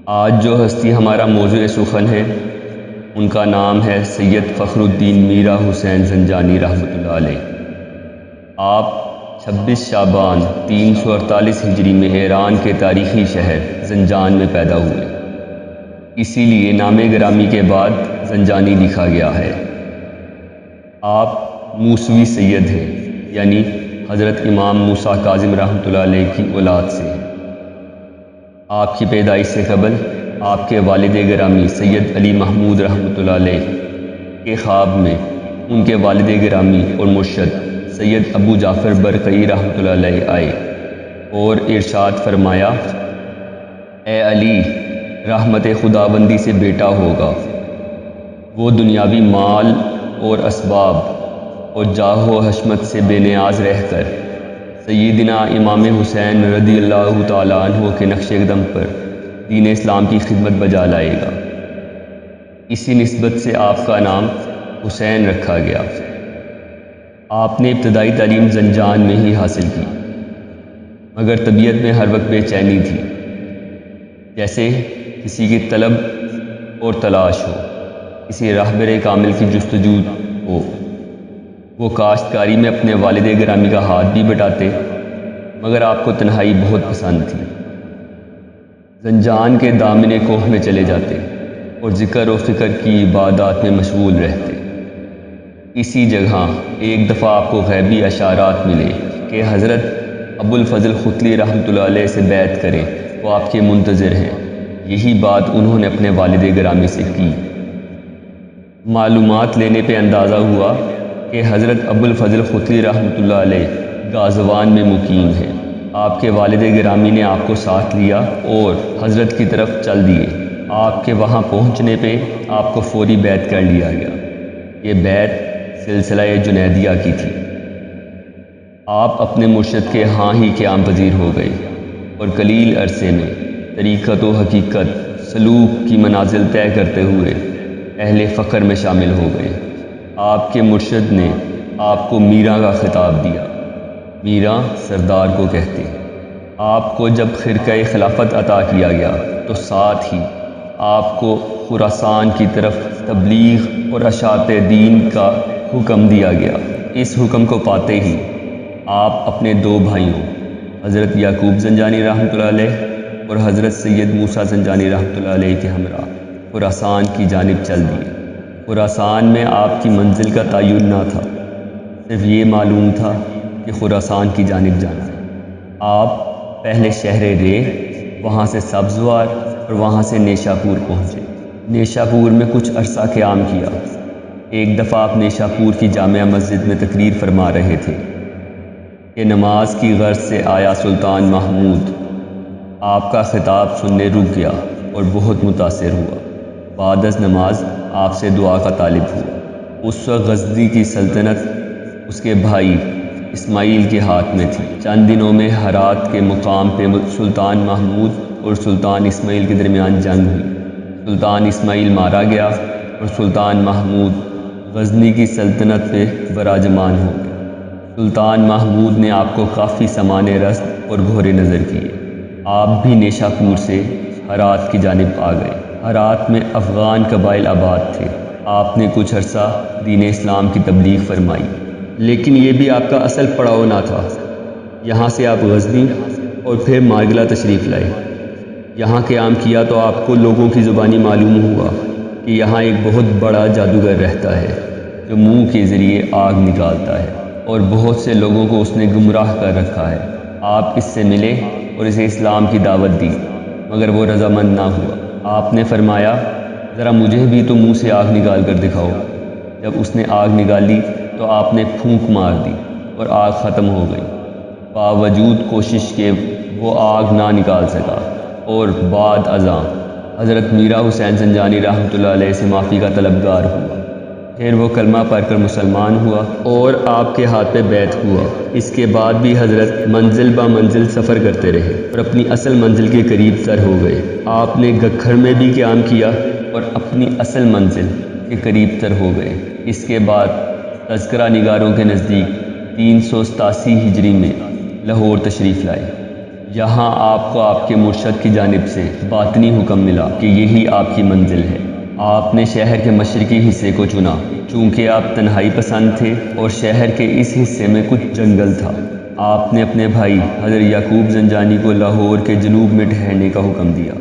آج جو ہستی ہمارا موضوع سخن ہے ان کا نام ہے سید فخر الدین میرا حسین زنجانی رحمۃ اللہ علیہ۔ آپ 26 شعبان 348 ہجری میں ایران کے تاریخی شہر زنجان میں پیدا ہوئے، اسی لیے نام گرامی کے بعد زنجانی لکھا گیا ہے۔ آپ موسوی سید ہیں، یعنی حضرت امام موسیٰ کاظم رحمۃ اللہ علیہ کی اولاد سے ہیں۔ آپ کی پیدائش سے قبل آپ کے والد گرامی سید علی محمود رحمۃ اللہ علیہ کے خواب میں ان کے والد گرامی اور مرشد سید ابو جعفر برقعی رحمۃ اللہ علیہ آئے اور ارشاد فرمایا، اے علی، رحمت خداوندی سے بیٹا ہوگا، وہ دنیاوی مال اور اسباب اور جاہ و حشمت سے بے نیاز رہ کر سیدنا امام حسین رضی اللہ تعالیٰ عنہ کے نقش قدم پر دین اسلام کی خدمت بجا لائے گا۔ اسی نسبت سے آپ کا نام حسین رکھا گیا۔ آپ نے ابتدائی تعلیم زنجان میں ہی حاصل کی، مگر طبیعت میں ہر وقت بے چینی تھی، جیسے کسی کی طلب اور تلاش ہو، کسی راہبر کامل کی جستجو ہو۔ وہ کاشتکاری میں اپنے والد گرامی کا ہاتھ بھی بٹاتے، مگر آپ کو تنہائی بہت پسند تھی۔ زنجان کے دامن کوہ میں چلے جاتے اور ذکر و فکر کی عبادات میں مشغول رہتے۔ اسی جگہ ایک دفعہ آپ کو غیبی اشارات ملے کہ حضرت ابو الفضل ختلی رحمۃ اللہ علیہ سے بیعت کریں، وہ آپ کے منتظر ہیں۔ یہی بات انہوں نے اپنے والد گرامی سے کی۔ معلومات لینے پہ اندازہ ہوا کہ حضرت ابو الفضل ختلی رحمۃ اللہ علیہ غازوان میں مقیم ہیں۔ آپ کے والد گرامی نے آپ کو ساتھ لیا اور حضرت کی طرف چل دیے۔ آپ کے وہاں پہنچنے پہ آپ کو فوری بیعت کر لیا گیا۔ یہ بیعت سلسلہ جنیدیہ کی تھی۔ آپ اپنے مرشد کے ہاں ہی قیام پذیر ہو گئے اور قلیل عرصے میں طریقت و حقیقت سلوک کی منازل طے کرتے ہوئے اہل فخر میں شامل ہو گئے۔ آپ کے مرشد نے آپ کو میراں کا خطاب دیا۔ میراں سردار کو کہتے ہیں۔ آپ کو جب خرقہ خلافت عطا کیا گیا تو ساتھ ہی آپ کو خراسان کی طرف تبلیغ اور اشاعت دین کا حکم دیا گیا۔ اس حکم کو پاتے ہی آپ اپنے دو بھائیوں حضرت یعقوب زنجانی رحمۃ اللہ علیہ اور حضرت سید موسیٰ زنجانی رحمۃ اللہ علیہ کے ہمراہ خراسان کی جانب چل دیے۔ خراسان میں آپ کی منزل کا تعین نہ تھا، صرف یہ معلوم تھا کہ خراسان کی جانب جانا ہے۔ آپ پہلے شہر ریح، وہاں سے سبزوار اور وہاں سے نیشا پور پہنچے۔ نیشا پور میں کچھ عرصہ قیام کیا۔ ایک دفعہ آپ نیشا پور کی جامع مسجد میں تقریر فرما رہے تھے کہ نماز کی غرض سے آیا سلطان محمود۔ آپ کا خطاب سننے رک گیا اور بہت متاثر ہوا۔ بعد از نماز آپ سے دعا کا طالب ہوا۔ اس وقت غزنی کی سلطنت اس کے بھائی اسماعیل کے ہاتھ میں تھی۔ چند دنوں میں ہرات کے مقام پہ سلطان محمود اور سلطان اسماعیل کے درمیان جنگ ہوئی۔ سلطان اسماعیل مارا گیا اور سلطان محمود غزنی کی سلطنت پہ براجمان ہو گئے۔ سلطان محمود نے آپ کو کافی سامان رسد اور گھوڑے نظر کیے۔ آپ بھی نیشا پور سے ہرات کی جانب آ گئے۔ ہرات میں افغان قبائل آباد تھے۔ آپ نے کچھ عرصہ دین اسلام کی تبلیغ فرمائی، لیکن یہ بھی آپ کا اصل پڑاؤ نہ تھا۔ یہاں سے آپ غزنی اور پھر مارگلہ تشریف لائے۔ یہاں قیام کیا تو آپ کو لوگوں کی زبانی معلوم ہوا کہ یہاں ایک بہت بڑا جادوگر رہتا ہے جو منہ کے ذریعے آگ نکالتا ہے، اور بہت سے لوگوں کو اس نے گمراہ کر رکھا ہے۔ آپ اس سے ملے اور اسے اسلام کی دعوت دی، مگر وہ رضامند نہ ہوا۔ آپ نے فرمایا، ذرا مجھے بھی تو منہ سے آگ نکال کر دکھاؤ۔ جب اس نے آگ نکالی تو آپ نے پھونک مار دی اور آگ ختم ہو گئی۔ باوجود کوشش کے وہ آگ نہ نکال سکا اور بعد ازاں حضرت میرا حسین زنجانی رحمۃ اللہ علیہ سے معافی کا طلبگار ہوا۔ پھر وہ کلمہ پڑھ کر مسلمان ہوا اور آپ کے ہاتھ پہ بیعت ہوا۔ اس کے بعد بھی حضرت منزل با منزل سفر کرتے رہے اور اپنی اصل منزل کے قریب تر ہو گئے۔ آپ نے گکھڑ میں بھی قیام کیا اور اپنی اصل منزل کے قریب تر ہو گئے۔ اس کے بعد تذکرہ نگاروں کے نزدیک 387 ہجری میں لاہور تشریف لائے۔ یہاں آپ کو آپ کے مرشد کی جانب سے باطنی حکم ملا کہ یہی آپ کی منزل ہے۔ آپ نے شہر کے مشرقی حصے کو چنا چونکہ آپ تنہائی پسند تھے اور شہر کے اس حصے میں کچھ جنگل تھا۔ آپ نے اپنے بھائی حضرت یعقوب زنجانی کو لاہور کے جنوب میں ٹھہرنے کا حکم دیا۔